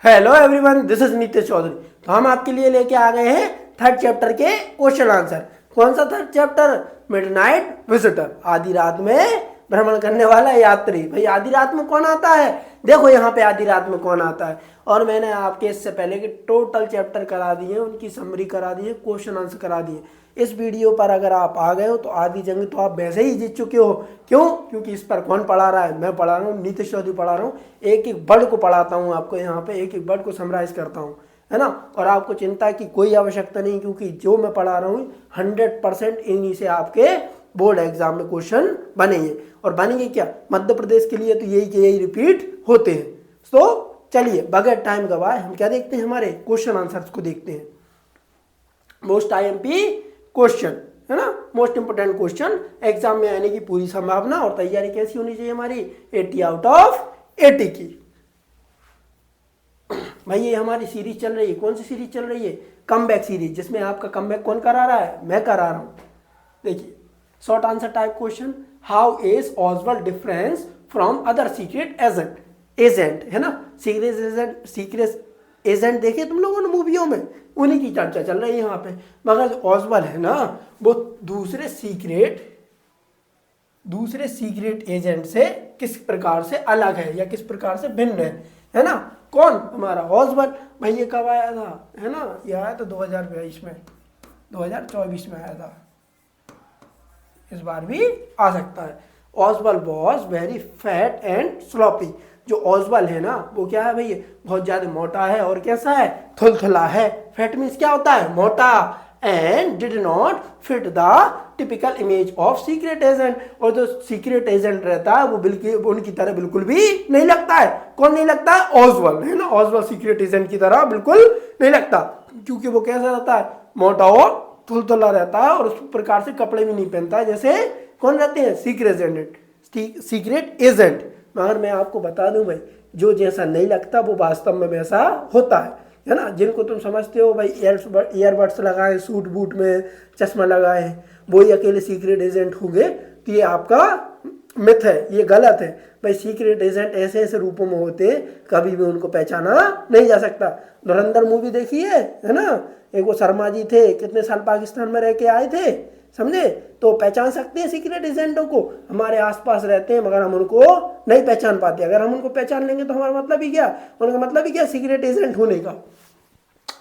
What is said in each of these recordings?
Hello everyone, this is Nitish Chaudhary. तो हम आपके लिए लेके आ गए हैं थर्ड चैप्टर के क्वेश्चन आंसर। कौन सा थर्ड चैप्टर? मिडनाइट विजिटर, आधी रात में भ्रमण करने वाला यात्री। भाई आधी रात में कौन आता है? देखो यहाँ पे आधी रात में कौन आता है। और मैंने आपके इससे पहले के टोटल चैप्टर करा दिए, उनकी समरी करा दी है, क्वेश्चन आंसर करा दिए। इस वीडियो पर अगर आप आ गए हो तो आधी जंग तो आप वैसे ही जीत चुके हो। क्यों? क्योंकि इस पर कौन पढ़ा रहा है? मैं पढ़ा रहा हूँ, नीतीश चौधरी पढ़ा रहा हूँ। एक एक वर्ड को पढ़ाता हूँ आपको, यहाँ पे एक एक वर्ड को समराइज करता हूँ, है ना। और आपको चिंता की कोई आवश्यकता नहीं, क्योंकि जो मैं पढ़ा रहा हूँ 100% इन्हीं से आपके बोर्ड एग्जाम में क्वेश्चन बनेंगे। और बनेंगे क्या? मध्य प्रदेश के लिए तो यही के यही रिपीट होते हैं। तो चलिए बगैर टाइम गवाए हम क्या देखते हैं, हमारे क्वेश्चन आंसर्स को देखते हैं। मोस्ट आईएमपी क्वेश्चन, है ना, मोस्ट इंपोर्टेंट क्वेश्चन एग्जाम में आने की पूरी संभावना और तैयारी कैसी होनी चाहिए हमारी? 80 आउट ऑफ 80 की। भाई ये हमारी सीरीज चल रही है, कौन सी सीरीज चल रही है? कमबैक सीरीज, जिसमें आपका कमबैक कौन करा रहा है? मैं करा रहा हूं। देखिए short answer type question, how is Oswald difference from other secret agent? Agent, है ना, सीक्रेट एजेंट देखे तुम लोगों ने मूवियों में, उन्हीं की चर्चा चल रही है यहाँ पे। मगर जो ऑसवाल्ड है ना, वो दूसरे सीक्रेट एजेंट से किस प्रकार से अलग है या किस प्रकार से भिन्न है ना। कौन? हमारा ऑसवाल्ड। भाई ये कब आया था? है ना, ये आया था 2022 में, 2024 में आया था, इस बार भी आ सकता है। Oswald was very fat and sloppy. जो ऑसवाल्ड है ना, वो क्या है भाई? बहुत ज्यादा मोटा है और कैसा है? थुलथुला है। फैट मीन्स क्या होता है? मोटा। And did not fit the typical image of secret agent. और जो सीक्रेट एजेंट रहता है वो बिल्कुल उनकी तरह बिल्कुल भी नहीं लगता है। कौन नहीं लगता है? ऑसवाल्ड, है ना। ऑसवाल्ड सीक्रेट एजेंट की तरह बिल्कुल नहीं लगता, क्योंकि वो कैसा रहता है? मोटा और थुलथुला रहता है और उस प्रकार से कपड़े भी नहीं पहनता है जैसे कौन रहते हैं? Secret agent. मगर मैं आपको बता दूं भाई, जो जैसा नहीं लगता वो वास्तव में वैसा होता है ना। जिनको तुम समझते हो भाई ईयरबड्स लगाए, सूट बूट में चश्मा लगाए, वो ही अकेले सीक्रेट एजेंट होंगे, तो ये आपका मिथ है, ये गलत है। भाई सीक्रेट एजेंट ऐसे ऐसे रूपों में होते हैं, कभी भी उनको पहचाना नहीं जा सकता। धुरंधर मूवी देखी है ना, एक वो शर्मा जी थे, कितने साल पाकिस्तान में रह के आए थे, समझे? तो पहचान सकते हैं सीक्रेट एजेंटों को, हमारे आसपास रहते हैं मगर हम उनको नहीं पहचान पाते। अगर हम उनको पहचान लेंगे तो हमारा मतलब ही क्या? उनका मतलब ही क्या सीक्रेट एजेंट होने का।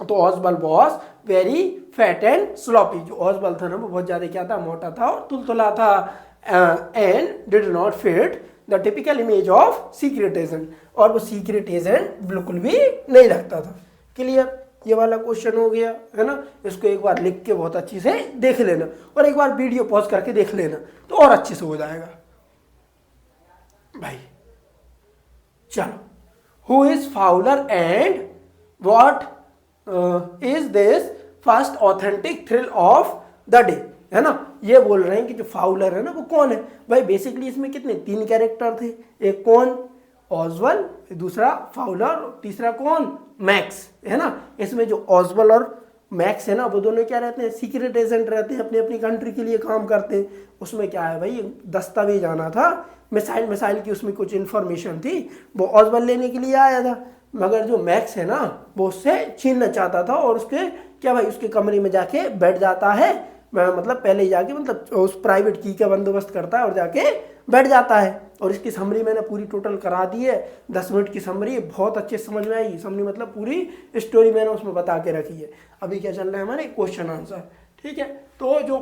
तो Oswald was very fat and sloppy. जो ऑसवाल्ड था ना, वो बहुत ज्यादा क्या था? मोटा था और तुलतुला था। And did not fit the typical image of secret agent. और वो सीक्रेट एजेंट बिल्कुल भी नहीं लगता था। क्लियर? ये वाला क्वेश्चन हो गया, है ना। इसको एक बार लिख के बहुत अच्छी से देख लेना और एक बार वीडियो पॉज करके देख लेना तो और अच्छे से हो जाएगा भाई। चलो, who is Fowler and what is this first authentic thrill of the day? है ना, ये बोल रहे हैं कि जो फाउलर है ना वो कौन है भाई। बेसिकली इसमें कितने? 3 कैरेक्टर थे। एक कौन? ऑसवाल्ड, दूसरा फाउलर, तीसरा कौन? मैक्स, है ना। इसमें जो ऑसवाल्ड और मैक्स है ना, वो दोनों क्या रहते हैं? सीक्रेट एजेंट रहते हैं, अपनी अपनी कंट्री के लिए काम करते हैं। उसमें क्या है भाई, दस्तावेज आना था, मिसाइल की उसमें कुछ इंफॉर्मेशन थी, वो ऑसवाल्ड लेने के लिए आया था। मगर जो मैक्स है ना, वो उससे छीनना चाहता था और उसके क्या भाई, उसके कमरे में जाके बैठ जाता है, मतलब पहले ही जाके, मतलब उस प्राइवेट की का बंदोबस्त करता है और जाके बैठ जाता है। और इसकी समरी मैंने पूरी टोटल करा दी है, 10 मिनट की समरी, बहुत अच्छे से समझ में आएगी। समरी मतलब पूरी स्टोरी मैंने उसमें बता के रखी है। अभी क्या चल रहा है हमारे? क्वेश्चन आंसर, ठीक है। तो जो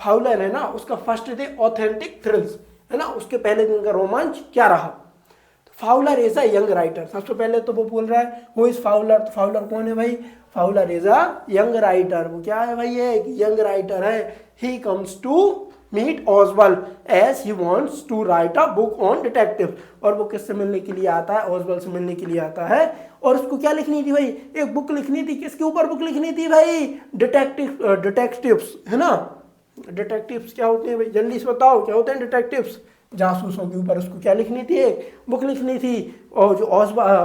फाउलर है ना, उसका फर्स्ट डे ऑथेंटिक थ्रिल्स, है ना, उसके पहले दिन का रोमांच क्या रहा? Fowler is a young writer. सबसे पहले तो वो बोल रहा है हु इज फाउलर। तो फाउलर कौन है भाई? Fowler is a young writer. वो क्या है भाई? ये एक यंग राइटर है। He comes to meet Oswald as he wants to write a book on detective. और वो किससे मिलने के लिए आता है? ऑसवाल्ड से मिलने के लिए आता है। और उसको क्या लिखनी थी भाई? एक बुक लिखनी थी। किसके ऊपर बुक लिखनी थी भाई? डिटेक्टिव्स, है ना। डिटेक्टिव्स क्या होते हैं भाई? जल्दी से बताओ, क्या होते हैं डिटेक्टिव्स? जासूसों के ऊपर उसको क्या लिखनी थी? एक बुक लिखनी थी। और जो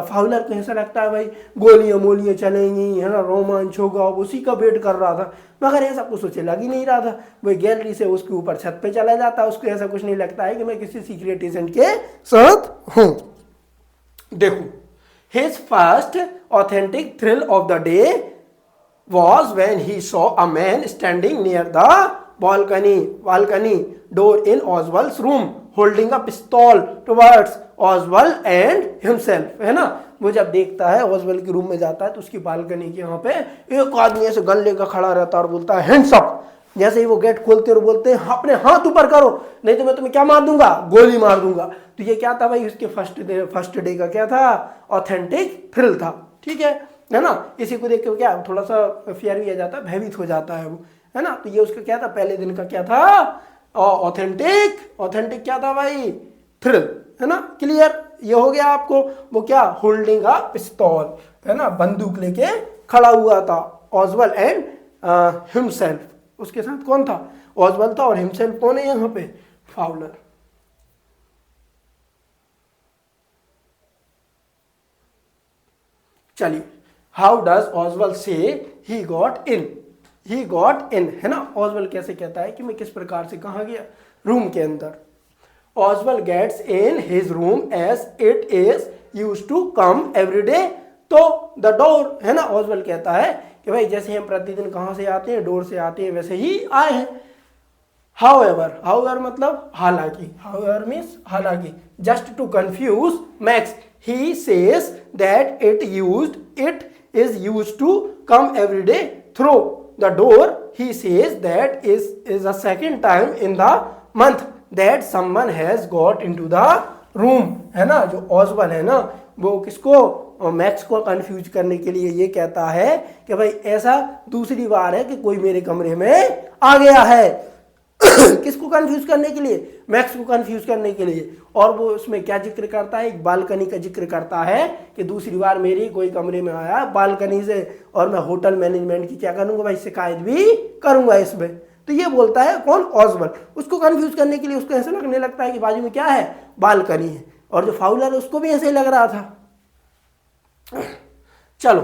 फाउलर को ऐसा लगता है भाई गोलियां मोलियां चलेंगी, है ना, रोमांच होगा, उसी का वेट कर रहा था। मगर ऐसा कुछ उसे लग ही नहीं रहा था। वही गैलरी से उसके ऊपर छत पे चला जाता, उसको ऐसा कुछ नहीं लगता है कि मैं किसी सीक्रेट एजेंट के साथ हूं। देखो His first authentic thrill of the day was when he saw a man standing near the balcony door in Oswald's room holding a pistol towards Oswald and himself, है ना। वो जब देखता है ऑसवेल्ड के रूम में जाता है तो उसकी बालकनी के यहाँ पे एक आदमी ऐसे गन लेकर खड़ा रहता है और बोलता है हैंड्स अप। जैसे ही वो गेट खोलते और बोलते हैं अपने हाथ ऊपर करो नहीं तो मैं तुम्हें क्या मार दूंगा, गोली मार दूंगा। तो ये क्या था भाई, उसके फर्स्ट डे का क्या था, ऑथेंटिक थ्रिल था, ठीक है ना। इसी को देख के क्या थोड़ा सा फियर भी आ जाता है, भयभीत हो जाता है वो, है ना। तो ये उसका क्या था, पहले दिन का क्या था, ऑथेंटिक क्या था भाई, थ्रिल, है ना। क्लियर, ये हो गया आपको। वो क्या, होल्डिंग अ पिस्तौल, है ना, बंदूक लेके खड़ा हुआ था। ऑसवेल्ड एंड हिमसेल्फ, उसके साथ कौन था, ऑसवेल्ड था, और हिमसेल्फ कौन है यहाँ पे, फाउलर। चलिए, हाउ डज ऑसवेल्ड से ही गॉट इन, है ना। ऑसवेल्ड कैसे कहता है कि मैं किस प्रकार से कहाँ गया, रूम के अंदर। Oswald gets in his room as it is used to come every day तो the door, है ना। Oswald कहता है कि भाई जैसे हम प्रतिदिन कहाँ से आते हैं, डोर से आते हैं, वैसे ही आए हैं। However मतलब हालांकि, however means हालांकि, just to confuse Max he says that it is used to come every day through the door. He says that is a second time in the month that someone has got into the room, है ना। जो Oswald है ना, वो किसको, max को confuse करने के लिए ये कहता है कि भाई ऐसा दूसरी बार है कि कोई मेरे कमरे में आ गया है। किसको कंफ्यूज करने के लिए, मैक्स को कंफ्यूज करने के लिए। और वो उसमें क्या जिक्र करता है, एक बालकनी का जिक्र करता है कि दूसरी बार मेरी कोई कमरे में आया बालकनी से, और मैं होटल मैनेजमेंट की क्या करूंगा भाई, शिकायत भी करूंगा इसमें। तो ये बोलता है कौन, ऑसवेल्ड। उसको कंफ्यूज करने के लिए उसको ऐसे लगने लगता है कि बाजू में क्या है, बालकनी है, और जो फाउलर है उसको भी ऐसे ही लग रहा था। चलो,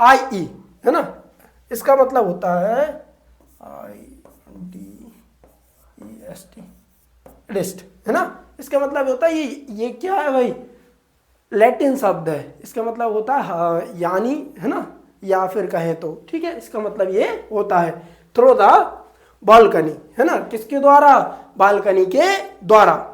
IE, है ना, इसका मतलब होता है IDEST, डिस्ट, है ना। इसका मतलब होता है ये क्या है भाई, लैटिन शब्द है। इसका मतलब होता है यानी, है ना, या फिर कहें तो, ठीक है। इसका मतलब ये होता है थ्रो द बालकनी, है ना, किसके द्वारा, बालकनी के द्वारा,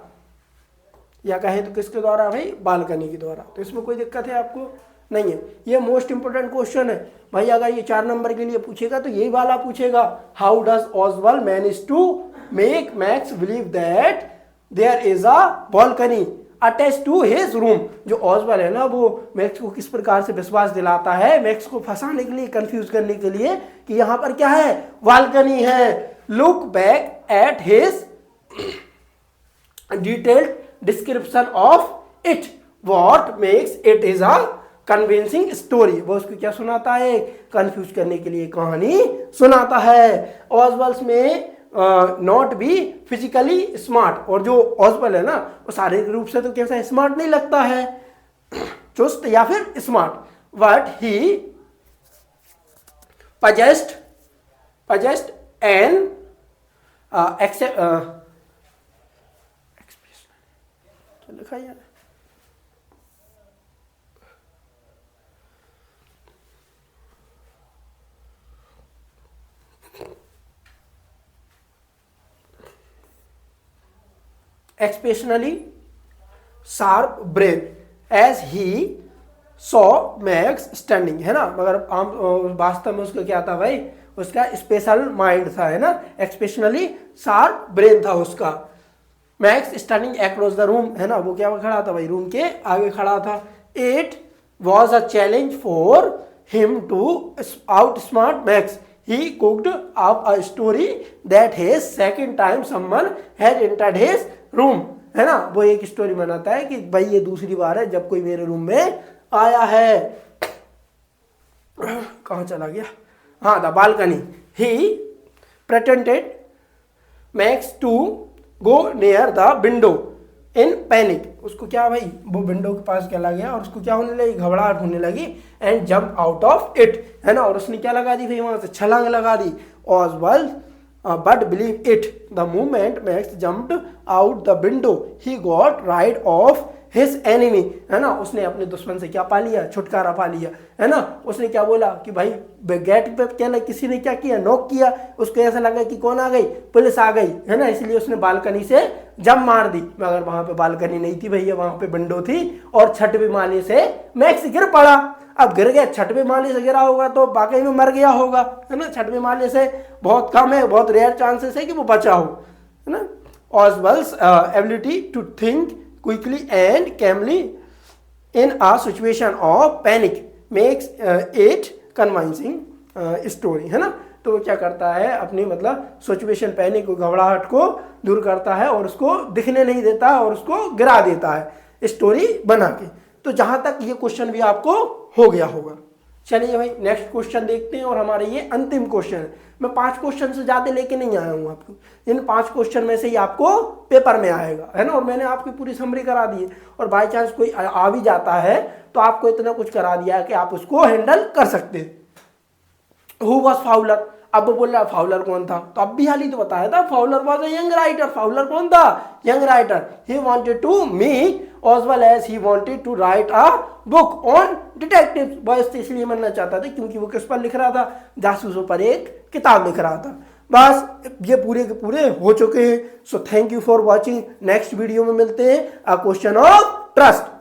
या कहें तो किसके द्वारा भाई, बालकनी के द्वारा। तो इसमें कोई दिक्कत है आपको, नहीं है। ये मोस्ट इंपोर्टेंट क्वेश्चन है भाई, अगर ये 4 नंबर के लिए पूछेगा तो यही वाला पूछेगा, how does Oswald manage to make Max believe that there is a balcony attach to his room. जो ऑसवेल्ड है ना, वो मैक्स को किस प्रकार से विश्वास दिलाता है, मैक्स को फंसाने के लिए, कंफ्यूज करने के लिए, कि यहाँ पर क्या है, बालकनी है। Look back at his detailed description of it, what makes it is a convincing story. वो उसको क्या सुनाता है, कंफ्यूज करने के लिए कहानी सुनाता है। ऑसवेल्ड में नॉट बी फिजिकली स्मार्ट, और जो ऑसवेल्ड है ना, वो शारीरिक रूप से तो कैसा स्मार्ट नहीं लगता है, चुस्त या फिर smart, but he possessed an लिखा यार, exceptionally sharp brain as he saw Max standing, है ना। मगर आम वास्तव में उसका क्या था भाई, उसका स्पेशल माइंड था, है ना, एक्सपेशनली शार्प ब्रेन था उसका। Max standing across the room, है ना, वो क्या खड़ा था भाई, रूम के आगे खड़ा था। It was a challenge for him to outsmart Max. He cooked up a story that his second time someone had entered his room, है ना। वो एक स्टोरी बनाता है कि भाई ये दूसरी बार है जब कोई मेरे रूम में आया है। कहाँ चला गया, हाँ, the balcony. He pretended Max to go near the window in panic। उसको क्या भाई, वो विंडो के पास चला गया और उसको क्या होने लगी, घबराहट होने लगी। And jump out of it, है ना, और उसने क्या लगा दी भाई, वहां से छलांग लगा दी। Oswald but believe it the moment Max jumped out the window he got rid of his enemy, है ना, उसने अपने दुश्मन से क्या पा लिया, छुटकारा पा लिया, है ना। उसने क्या बोला कि भाई गेट पे क्या किसी ने क्या किया, नॉक किया, उसको ऐसा लगा कि कौन आ गई, पुलिस आ गई, है ना, इसलिए उसने बालकनी से जंप मार दी, मगर वहां पे बालकनी नहीं थी भैया, वहां पे विंडो थी और छठवें माले से मैक्स गिर पड़ा। अब गिर गया, छठवें माले से गिरा होगा तो वाकई में मर गया होगा, है ना, छठवें माले से बहुत कम है, बहुत रेयर चांसेस है कि वो बचा हो, है ना। Oswald's ability to think quickly and calmly in a situation of panic makes it convincing story, है ना। तो वो क्या करता है, अपनी मतलब सिचुएशन, पैनिक, घबराहट को दूर करता है और उसको दिखने नहीं देता है और उसको गिरा देता है स्टोरी बना के। तो जहां तक ये क्वेश्चन भी आपको हो गया होगा। चलिए भाई नेक्स्ट क्वेश्चन देखते हैं और हमारे ये अंतिम क्वेश्चन है। मैं 5 क्वेश्चन से ज्यादा लेके नहीं आया हूं आपको, इन 5 क्वेश्चन में से ही आपको पेपर में आएगा, है ना। और मैंने आपकी पूरी समरी करा दी है और बाई चांस कोई आ भी जाता है तो आपको इतना कुछ करा दिया है कि आप उसको हैंडल कर सकते हैं। हु वाज फाउलर, अब वो बोल रहा है फाउलर कौन था, तो अब भी हाल ही तो बताया था, Fowler was a young writer. Fowler कौन था, young writer. He wanted to meet Oswald as he wanted to write a book on detectives। बस इसलिए बनना चाहता था क्योंकि वो किस पर लिख रहा था, जासूसों पर एक किताब लिख रहा था। बस ये पूरे के पूरे हो चुके हैं। So thank you for watching. Next video में मिलते हैं, अ क्वेश्चन ऑफ ट्रस्ट।